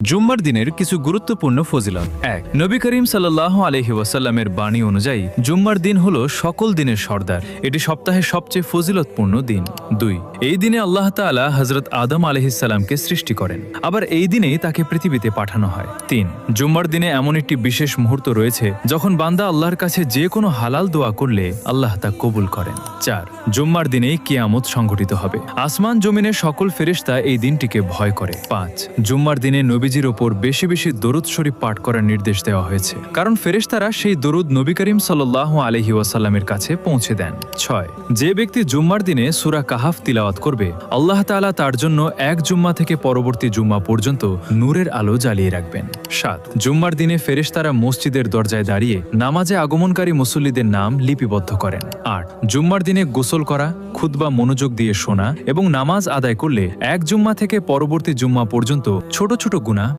জুম্মার দিনের কিছু গুরুত্বপূর্ণ ফজিলত। ১। নবী করিম সাল্লাল্লাহু আলাইহি ওয়াসাল্লামের বাণী অনুযায়ী জুম্মার দিন হলো সকল দিনের সর্দার। এটি সপ্তাহের সবচেয়ে ফজিলতপূর্ণ দিন। ২। এই দিনে আল্লাহ তাআলা হযরত আদম আলাইহিসসালামকে সৃষ্টি করেন, আবার এই দিনেই তাকে পৃথিবীতে পাঠানো হয়। ৩। জুম্মার দিনে এমন একটি বিশেষ মুহূর্ত রয়েছে যখন বান্দা আল্লাহর কাছে যে কোনো হালাল দোয়া করলে আল্লাহ তা কবুল করেন। ৪। জুম্মার দিনেই কিয়ামত সংঘটিত হবে। আসমান জমিনের সকল ফেরেশতা এই দিনটিকে ভয় করে। ৫। জুম্মার দিনে নবীজির ওপর বেশি বেশি দরুদ শরীফ পাঠ করার নির্দেশ দেওয়া হয়েছে, কারণ ফেরেশতারা সেই দরুদ নবী করিম সাল্লাল্লাহু আলাইহি ওয়াসাল্লামের কাছে পৌঁছে দেন। ৬। যে ব্যক্তি জুম্মার দিনে সূরা কাহাফ তিলাওয়াত করবে, আল্লাহ তাআলা তার জন্য এক জুম্মা থেকে পরবর্তী জুম্মা পর্যন্ত নূরের আলো জ্বালিয়ে রাখবেন। ৭। জুম্মার দিনে ফেরেশতারা মসজিদের দরজায় দাঁড়িয়ে নামাজে আগমনকারী মুসল্লিদের নাম লিপিবদ্ধ করেন। ৮। জুম্মার দিনে গোসল করা, খুতবা মনোযোগ দিয়ে শোনা এবং নামাজ আদায় করলে এক জুম্মা থেকে পরবর্তী জুম্মা পর্যন্ত ছোট ছোট গুনাহ